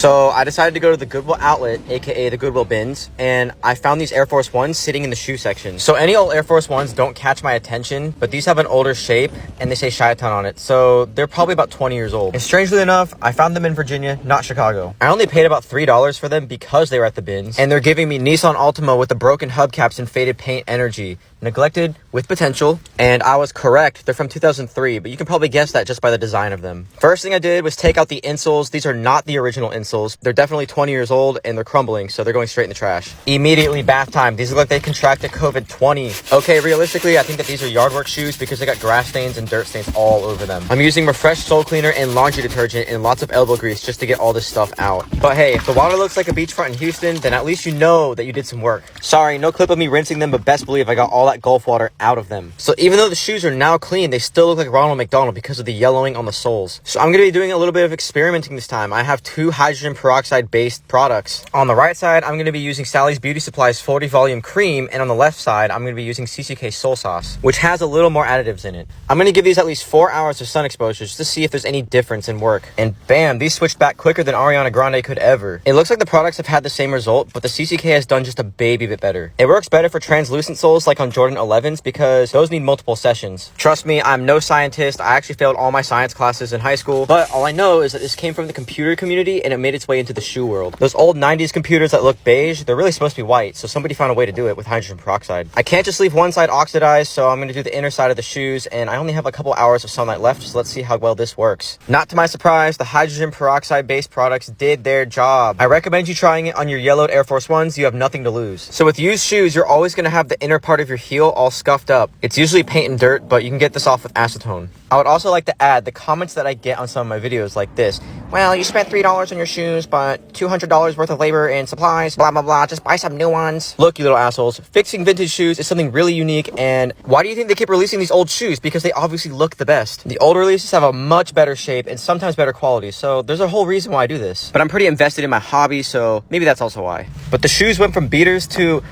So I decided to go to the Goodwill outlet, aka the Goodwill bins, and I found these Air Force Ones sitting in the shoe section. So any old Air Force Ones don't catch my attention, but these have an older shape and they say Chi-Town on it, so they're probably about 20 years old. And strangely enough, I found them in Virginia, not Chicago. I only paid about $3 for them because they were at the bins, and they're giving me Nissan Altima with the broken hubcaps and faded paint energy. Neglected with potential, and I was correct. They're from 2003, but you can probably guess that just by the design of them. First thing I did was take out the insoles. These are not the original insoles. They're definitely 20 years old and they're crumbling, so they're going straight in the trash. Immediately bath time. These look like they contracted COVID-20. Okay, realistically, I think that these are yard work shoes because they got grass stains and dirt stains all over them. I'm using Refresh sole cleaner and laundry detergent and lots of elbow grease just to get all this stuff out. But hey, if the water looks like a beachfront in Houston, then at least you know that you did some work. Sorry, no clip of me rinsing them, but best believe I got all that Gulf water out of them. So even though the shoes are now clean, they still look like Ronald McDonald because of the yellowing on the soles. So I'm going to be doing a little bit of experimenting this time. I have two hydrogen peroxide based products. On the right side, I'm going to be using Sally's Beauty Supply's 40 volume cream, and on the left side, I'm going to be using CCK Soul Sauce, which has a little more additives in it. I'm going to give these at least 4 hours of sun exposure just to see if there's any difference in work. And bam, these switched back quicker than Ariana Grande could ever. It looks like the products have had the same result, but the CCK has done just a baby bit better. It works better for translucent soles like on Jordan 11s because those need multiple sessions. Trust me, I'm no scientist. I actually failed all my science classes in high school, but all I know is that this came from the computer community and it made its way into the shoe world. Those old 90s computers that look beige, they're really supposed to be white, so somebody found a way to do it with hydrogen peroxide. I can't just leave one side oxidized, so I'm going to do the inner side of the shoes, and I only have a couple hours of sunlight left, so let's see how well this works. Not to my surprise, the hydrogen peroxide based products did their job. I recommend you trying it on your yellowed Air Force Ones. You have nothing to lose. So with used shoes, you're always going to have the inner part of your heel all scuffed up. It's usually paint and dirt, but you can get this off with acetone. I would also like to add the comments that I get on some of my videos like this. Well, you spent $3 on your shoes, but $200 worth of labor and supplies, blah, blah, blah. Just buy some new ones. Look, you little assholes. Fixing vintage shoes is something really unique, and why do you think they keep releasing these old shoes? Because they obviously look the best. The old releases have a much better shape and sometimes better quality, so there's a whole reason why I do this. But I'm pretty invested in my hobby, so maybe that's also why. But the shoes went from beaters to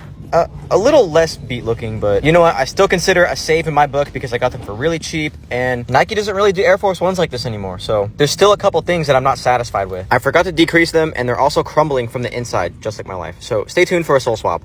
a little less beat looking, but you know what? I still consider a save in my book because I got them for really cheap, and Nike doesn't really do Air Force Ones like this anymore, so there's still a couple things that I'm not satisfied with. I forgot to decrease them, and they're also crumbling from the inside, just like my life. So stay tuned for a sole swap.